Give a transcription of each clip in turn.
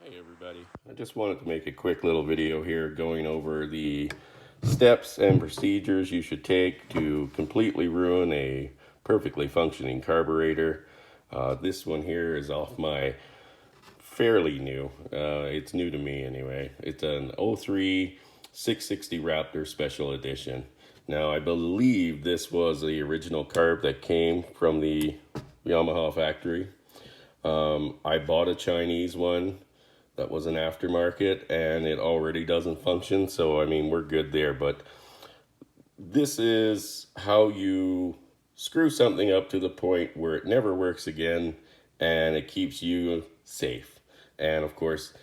Hey everybody, I just wanted to make a quick little video here going over the steps and procedures you should take to completely ruin a perfectly functioning carburetor. This one here is off my fairly new, it's new to me anyway. It's an 03 660 Raptor Special Edition. Now I believe this was the original carb that came from the Yamaha factory. I bought a Chinese one that was an aftermarket and it already doesn't function, so I mean we're good there. But this is how you screw something up to the point where it never works again and it keeps you safe, and of course,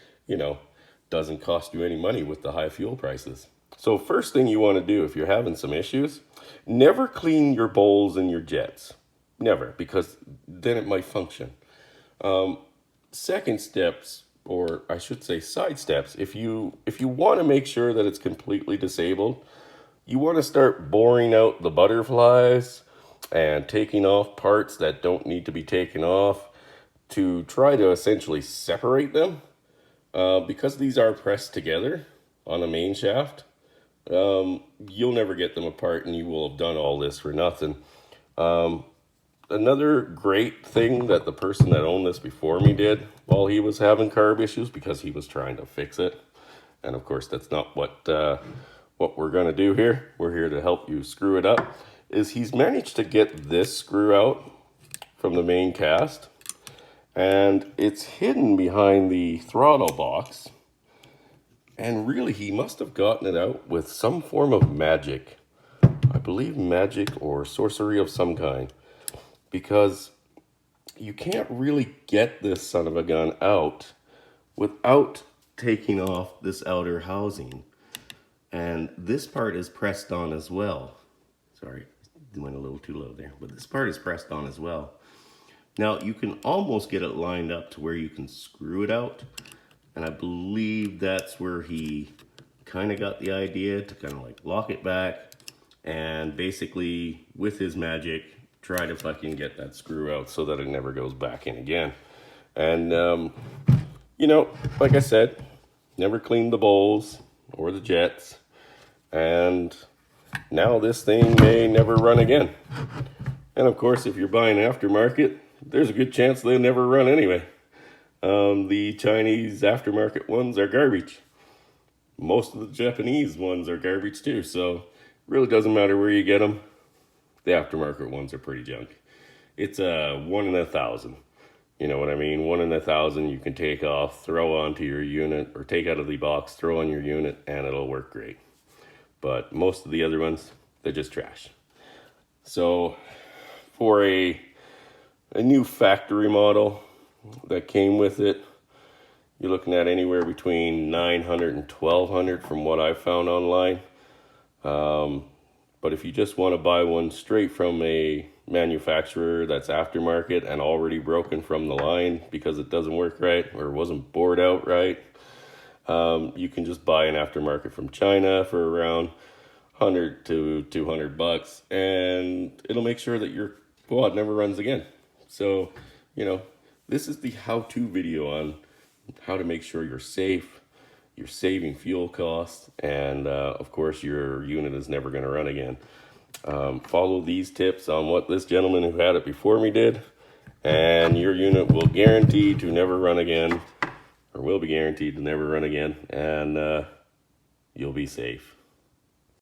doesn't cost you any money with the high fuel prices. So first thing you want to do if you're having some issues, never clean your bowls and your jets. Never, because then it might function. Second steps, or I should say side steps, if you want to make sure that it's completely disabled, you want to start boring out the butterflies and taking off parts that don't need to be taken off to try to essentially separate them. Because these are pressed together on a main shaft, you'll never get them apart and you will have done all this for nothing. Another great thing that the person that owned this before me did while he was having carb issues, because he was trying to fix it, and of course that's not what we're going to do here. We're here to help you screw it up, is he's managed to get this screw out from the main cast, and it's hidden behind the throttle box, and really he must have gotten it out with some form of magic. I believe magic or sorcery of some kind, because you can't really get this son of a gun out without taking off this outer housing. And this part is pressed on as well. Sorry, went a little too low there, but this part is pressed on as well. Now you can almost get it lined up to where you can screw it out, and I believe that's where he kind of got the idea to kind of like lock it back and basically with his magic try to fucking get that screw out so that it never goes back in again. And like I said, never cleaned the bowls or the jets, and now this thing may never run again. And of course, if you're buying aftermarket, there's a good chance they'll never run anyway. The Chinese aftermarket ones are garbage. Most of the Japanese ones are garbage too, so it really doesn't matter where you get them. The aftermarket ones are pretty junk. It's a 1 in 1,000. You know what I mean? 1 in 1,000 you can take off, throw onto your unit, or take out of the box, throw on your unit, and it'll work great. But most of the other ones, they're just trash. So for a new factory model that came with it, you're looking at anywhere between $900 and $1,200 from what I found online. But if you just want to buy one straight from a manufacturer that's aftermarket and already broken from the line because it doesn't work right or wasn't bored out right, you can just buy an aftermarket from China for around $100 to $200, and it'll make sure that your quad never runs again. So, this is the how-to video on how to make sure you're safe, you're saving fuel costs, and of course your unit is never going to run again. Follow these tips on what this gentleman who had it before me did, and your unit will guarantee to never run again, or will be guaranteed to never run again, and you'll be safe.